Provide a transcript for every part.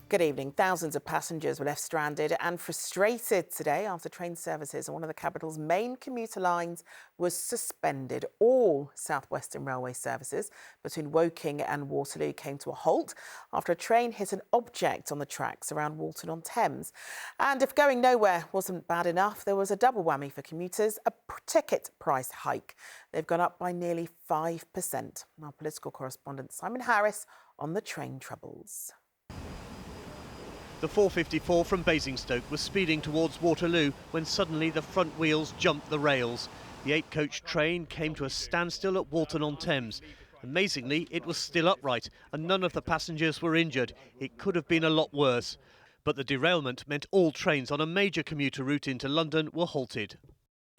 Good evening. Thousands of passengers were left stranded and frustrated today after train services on one of the capital's main commuter lines was suspended. All South Western Railway services between Woking and Waterloo came to a halt after a train hit an object on the tracks around Walton-on-Thames. And if going nowhere wasn't bad enough, there was a double whammy for commuters, a ticket price hike. They've gone up by nearly 5%. Our political correspondent Simon Harris on the train troubles. The 454 from Basingstoke was speeding towards Waterloo when suddenly the front wheels jumped the rails. The 8-coach train came to a standstill at Walton-on-Thames. Amazingly, it was still upright and none of the passengers were injured. It could have been a lot worse. But the derailment meant all trains on a major commuter route into London were halted.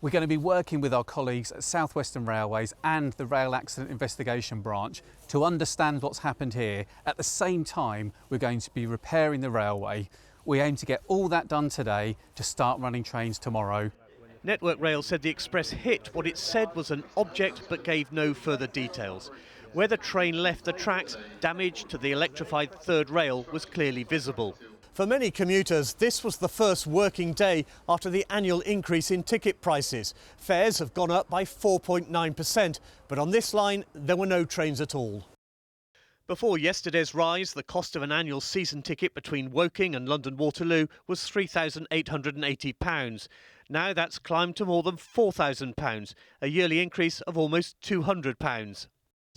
We're going to be working with our colleagues at South Western Railways and the Rail Accident Investigation Branch to understand what's happened here. At the same time, we're going to be repairing the railway. We aim to get all that done today to start running trains tomorrow. Network Rail said the express hit what it said was an object but gave no further details. Where the train left the tracks, damage to the electrified third rail was clearly visible. For many commuters, this was the first working day after the annual increase in ticket prices. Fares have gone up by 4.9%, but on this line, there were no trains at all. Before yesterday's rise, the cost of an annual season ticket between Woking and London Waterloo was £3,880. Now that's climbed to more than £4,000, a yearly increase of almost £200.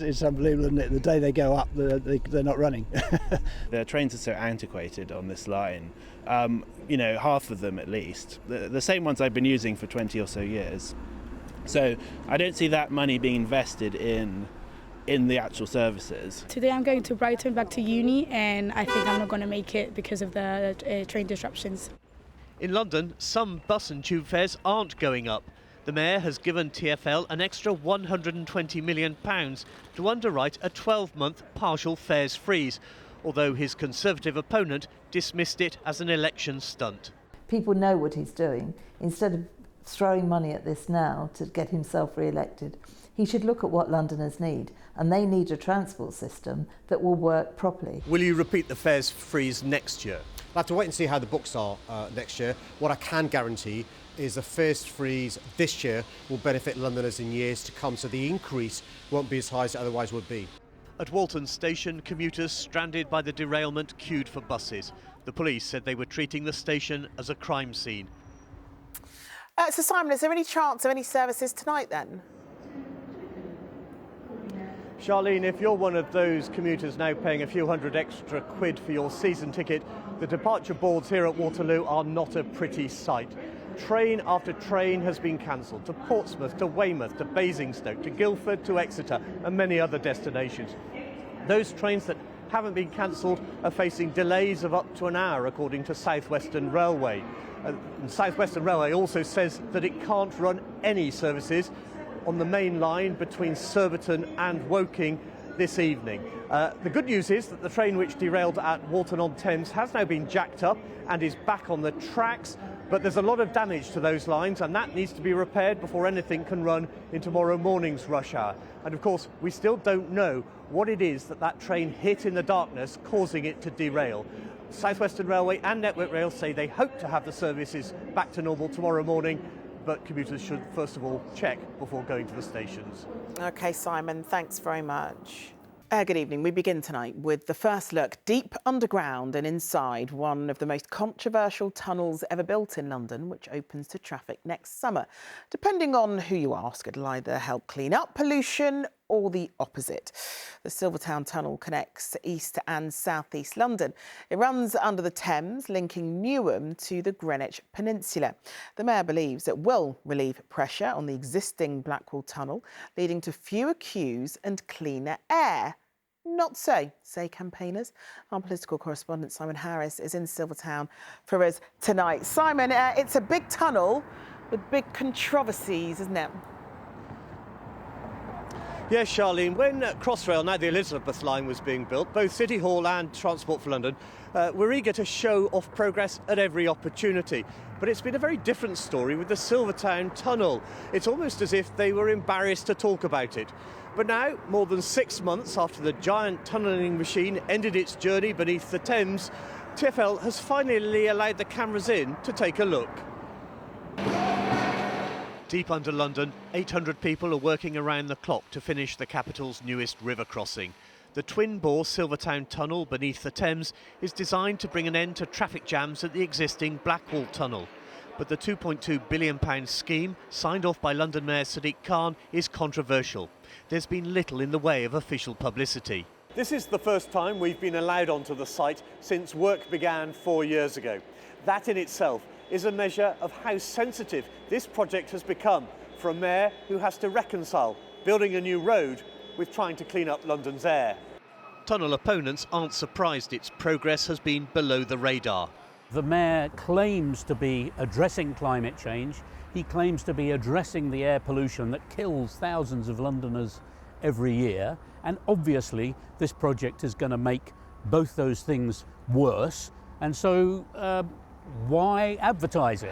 It's unbelievable, isn't it? The day they go up, they're not running. The trains are so antiquated on this line, half of them at least. The same ones I've been using for 20 or so years. So I don't see that money being invested in the actual services. Today I'm going to Brighton back to uni, and I think I'm not going to make it because of the train disruptions. In London, some bus and tube fares aren't going up. The Mayor has given TfL an extra £120 million to underwrite a 12-month partial fares freeze, although his Conservative opponent dismissed it as an election stunt. People know what he's doing. Instead of throwing money at this now to get himself re-elected, he should look at what Londoners need, and they need a transport system that will work properly. Will you repeat the fares freeze next year? I'll have to wait and see how the books are next year. What I can guarantee is the fares freeze this year will benefit Londoners in years to come, so the increase won't be as high as it otherwise would be. At Walton Station, commuters stranded by the derailment queued for buses. The police said they were treating the station as a crime scene. So Simon, is there any chance of any services tonight then? Charlene, if you're one of those commuters now paying a few hundred extra quid for your season ticket, the departure boards here at Waterloo are not a pretty sight. Train after train has been cancelled to Portsmouth, to Weymouth, to Basingstoke, to Guildford, to Exeter and many other destinations. Those trains that haven't been cancelled are facing delays of up to an hour, according to South Western Railway. And South Western Railway also says that it can't run any services on the main line between Silvertown and Woking this evening. The good news is that the train which derailed at Walton-on-Thames has now been jacked up and is back on the tracks, but there's a lot of damage to those lines and that needs to be repaired before anything can run in tomorrow morning's rush hour. And of course, we still don't know what it is that train hit in the darkness, causing it to derail. South Western Railway and Network Rail say they hope to have the services back to normal tomorrow morning, but commuters should first of all check before going to the stations. OK, Simon, thanks very much. Good evening. We begin tonight with the first look deep underground and inside one of the most controversial tunnels ever built in London, which opens to traffic next summer. Depending on who you ask, it'll either help clean up pollution or the opposite. The Silvertown Tunnel connects East and South East London. It runs under the Thames, linking Newham to the Greenwich Peninsula. The Mayor believes it will relieve pressure on the existing Blackwall Tunnel, leading to fewer queues and cleaner air. Not so, say campaigners. Our political correspondent Simon Harris is in Silvertown for us tonight. Simon, it's a big tunnel with big controversies, isn't it? Yes, Charlene, when Crossrail, now the Elizabeth line, was being built, both City Hall and Transport for London were eager to show off progress at every opportunity. But it's been a very different story with the Silvertown Tunnel. It's almost as if they were embarrassed to talk about it. But now, more than 6 months after the giant tunnelling machine ended its journey beneath the Thames, TfL has finally allowed the cameras in to take a look. Deep under London, 800 people are working around the clock to finish the capital's newest river crossing. The twin-bore Silvertown Tunnel beneath the Thames is designed to bring an end to traffic jams at the existing Blackwall Tunnel. But the £2.2 billion scheme, signed off by London Mayor Sadiq Khan, is controversial. There's been little in the way of official publicity. This is the first time we've been allowed onto the site since work began 4 years ago. That in itself is a measure of how sensitive this project has become for a mayor who has to reconcile building a new road with trying to clean up London's air. Tunnel opponents aren't surprised its progress has been below the radar. The mayor claims to be addressing climate change. He claims to be addressing the air pollution that kills thousands of Londoners every year. And obviously, this project is going to make both those things worse. And so, why advertise it?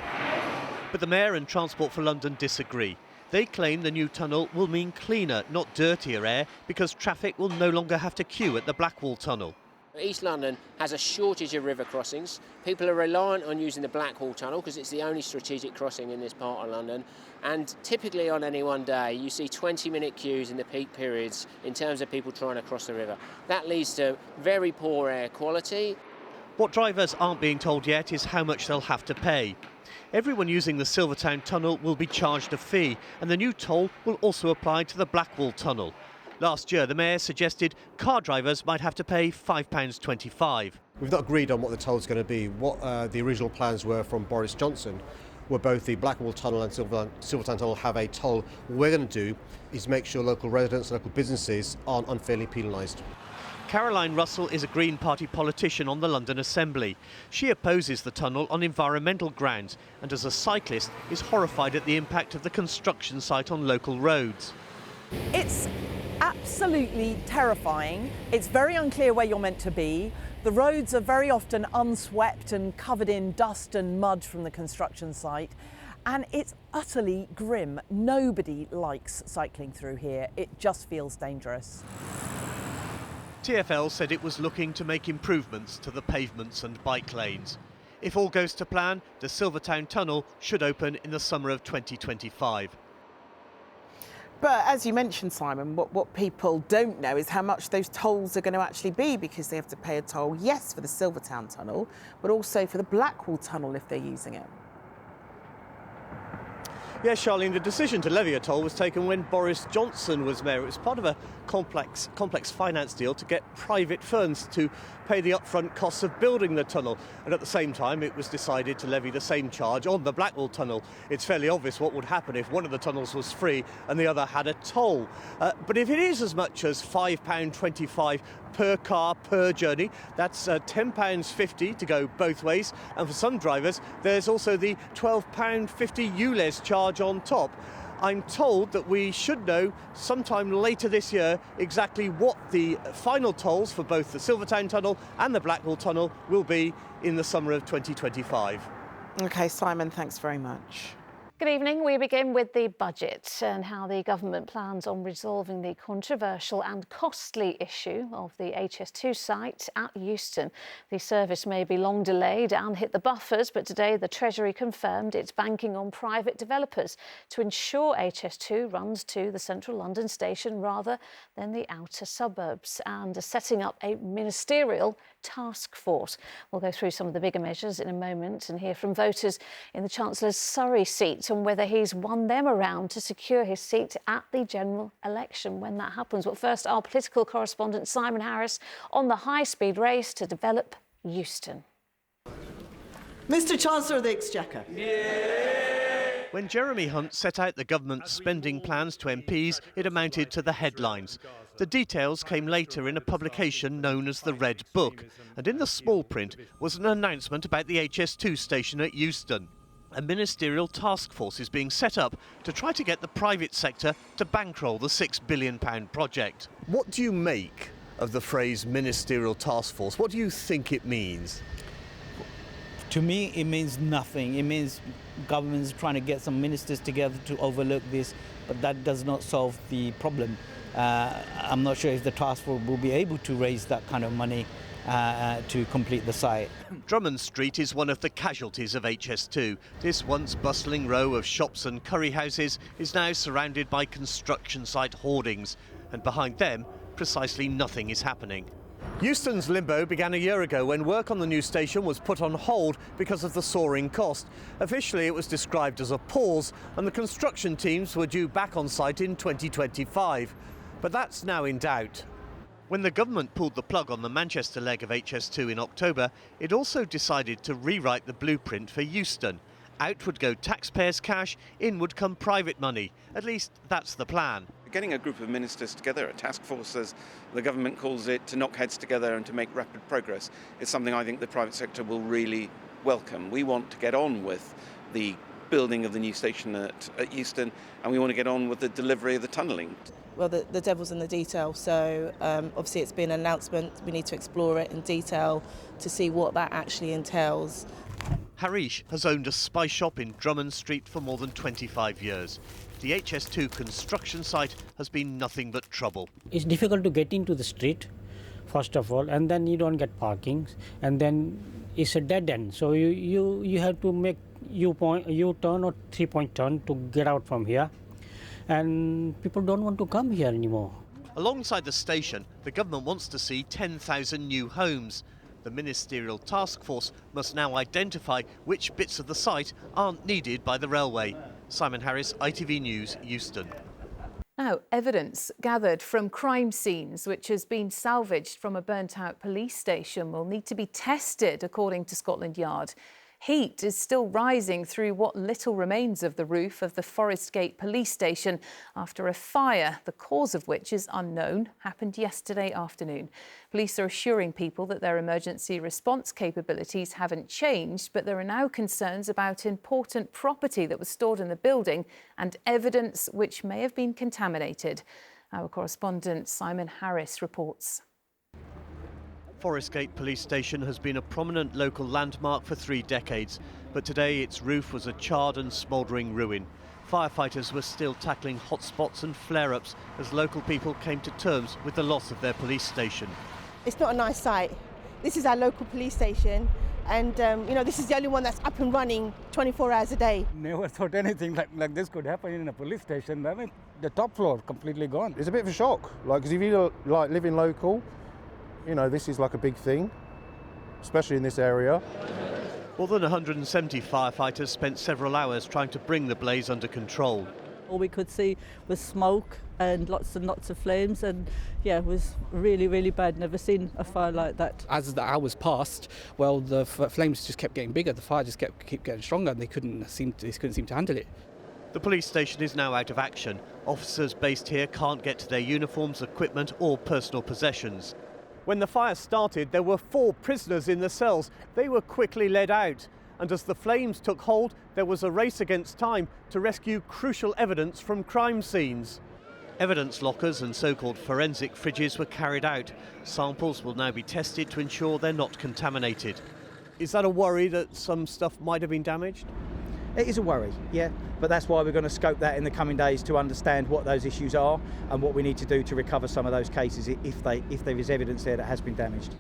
But the mayor and Transport for London disagree. They claim the new tunnel will mean cleaner, not dirtier air, because traffic will no longer have to queue at the Blackwall Tunnel. East London has a shortage of river crossings. People are reliant on using the Blackwall Tunnel because it's the only strategic crossing in this part of London. And typically on any one day, you see 20-minute queues in the peak periods in terms of people trying to cross the river. That leads to very poor air quality. What drivers aren't being told yet is how much they'll have to pay. Everyone using the Silvertown Tunnel will be charged a fee, and the new toll will also apply to the Blackwall Tunnel. Last year, the mayor suggested car drivers might have to pay £5.25. We've not agreed on what the toll is going to be. What the original plans were from Boris Johnson were both the Blackwall Tunnel and Silvertown Tunnel have a toll. What we're going to do is make sure local residents and local businesses aren't unfairly penalised. Caroline Russell is a Green Party politician on the London Assembly. She opposes the tunnel on environmental grounds and as a cyclist is horrified at the impact of the construction site on local roads. It's absolutely terrifying. It's very unclear where you're meant to be. The roads are very often unswept and covered in dust and mud from the construction site. And it's utterly grim. Nobody likes cycling through here. It just feels dangerous. TfL said it was looking to make improvements to the pavements and bike lanes. If all goes to plan, the Silvertown Tunnel should open in the summer of 2025. But as you mentioned, Simon, what people don't know is how much those tolls are going to actually be, because they have to pay a toll, yes, for the Silvertown Tunnel, but also for the Blackwall Tunnel if they're using it. Yes, Charlene, the decision to levy a toll was taken when Boris Johnson was mayor. It was part of a complex finance deal to get private firms to pay the upfront costs of building the tunnel. And at the same time, it was decided to levy the same charge on the Blackwall Tunnel. It's fairly obvious what would happen if one of the tunnels was free and the other had a toll. But if it is as much as £5.25 per car per journey, that's £10.50 to go both ways. And for some drivers, there's also the £12.50 ULEZ charge on top. I'm told that we should know sometime later this year exactly what the final tolls for both the Silvertown Tunnel and the Blackwall Tunnel will be in the summer of 2025. OK, Simon, thanks very much. Good evening. We begin with the budget and how the government plans on resolving the controversial and costly issue of the HS2 site at Euston. The service may be long delayed and hit the buffers, but today the Treasury confirmed it's banking on private developers to ensure HS2 runs to the central London station rather than the outer suburbs, and setting up a ministerial task force. We'll go through some of the bigger measures in a moment and hear from voters in the Chancellor's Surrey seat on whether he's won them around to secure his seat at the general election when that happens. But first, our political correspondent Simon Harris on the high-speed race to develop Euston. Mr Chancellor of the Exchequer. When Jeremy Hunt set out the government's spending plans to MPs, it amounted to the headlines. The details came later in a publication known as the Red Book, and in the small print was an announcement about the HS2 station at Euston. A ministerial task force is being set up to try to get the private sector to bankroll the £6 billion project. What do you make of the phrase ministerial task force? What do you think it means? To me, it means nothing. It means government's trying to get some ministers together to overlook this, but that does not solve the problem. I'm not sure if the task force will be able to raise that kind of money to complete the site. Drummond Street is one of the casualties of HS2. This once bustling row of shops and curry houses is now surrounded by construction site hoardings, and behind them, precisely nothing is happening. Euston's limbo began a year ago when work on the new station was put on hold because of the soaring cost. Officially, it was described as a pause, and the construction teams were due back on site in 2025. But that's now in doubt. When the government pulled the plug on the Manchester leg of HS2 in October, it also decided to rewrite the blueprint for Euston. Out would go taxpayers' cash, in would come private money. At least that's the plan. Getting a group of ministers together, a task force as the government calls it, to knock heads together and to make rapid progress is something I think the private sector will really welcome. We want to get on with the building of the new station at Euston, and we want to get on with the delivery of the tunnelling. Well, the devil's in the detail, so obviously it's been an announcement. We need to explore it in detail to see what that actually entails. Harish has owned a spice shop in Drummond Street for more than 25 years. The HS2 construction site has been nothing but trouble. It's difficult to get into the street, first of all, and then you don't get parking, and then it's a dead end. So you have to make U-turn or 3-point turn to get out from here, and people don't want to come here anymore. Alongside the station, the government wants to see 10,000 new homes. The ministerial task force must now identify which bits of the site aren't needed by the railway. Simon Harris, ITV News, Euston. Now, evidence gathered from crime scenes which has been salvaged from a burnt-out police station will need to be tested, according to Scotland Yard. Heat is still rising through what little remains of the roof of the Forest Gate police station after a fire, the cause of which is unknown, happened yesterday afternoon. Police are assuring people that their emergency response capabilities haven't changed, but there are now concerns about important property that was stored in the building and evidence which may have been contaminated. Our correspondent Simon Harris reports. Forest Gate Police Station has been a prominent local landmark for 3 decades, but today its roof was a charred and smouldering ruin. Firefighters were still tackling hotspots and flare-ups as local people came to terms with the loss of their police station. It's not a nice sight. This is our local police station, and this is the only one that's up and running 24 hours a day. Never thought anything like this could happen in a police station. I mean, the top floor completely gone. It's a bit of a shock, because if you live in local, this is like a big thing, especially in this area. More than 170 firefighters spent several hours trying to bring the blaze under control. All we could see was smoke and lots of flames, and yeah, it was really, really bad. Never seen a fire like that. As the hours passed, well, the flames just kept getting bigger. The fire just kept getting stronger, and they couldn't seem to handle it. The police station is now out of action. Officers based here can't get to their uniforms, equipment or personal possessions. When the fire started, there were 4 prisoners in the cells. They were quickly led out. And as the flames took hold, there was a race against time to rescue crucial evidence from crime scenes. Evidence lockers and so-called forensic fridges were carried out. Samples will now be tested to ensure they're not contaminated. Is that a worry that some stuff might have been damaged? It is a worry, yeah, but that's why we're going to scope that in the coming days to understand what those issues are and what we need to do to recover some of those cases if there is evidence there that has been damaged.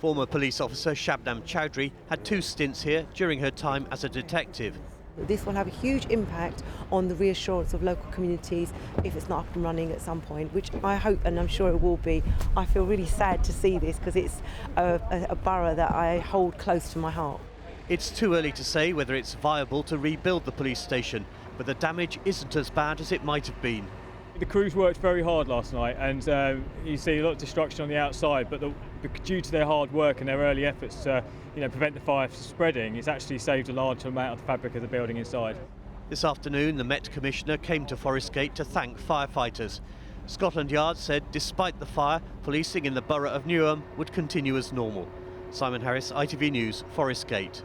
Former police officer Shabnam Chowdhury had 2 stints here during her time as a detective. This will have a huge impact on the reassurance of local communities if it's not up and running at some point, which I hope and I'm sure it will be. I feel really sad to see this because it's a borough that I hold close to my heart. It's too early to say whether it's viable to rebuild the police station, but the damage isn't as bad as it might have been. The crews worked very hard last night, and you see a lot of destruction on the outside, but due to their hard work and their early efforts to prevent the fire from spreading, it's actually saved a large amount of the fabric of the building inside. This afternoon, the Met Commissioner came to Forest Gate to thank firefighters. Scotland Yard said despite the fire, policing in the borough of Newham would continue as normal. Simon Harris, ITV News, Forest Gate.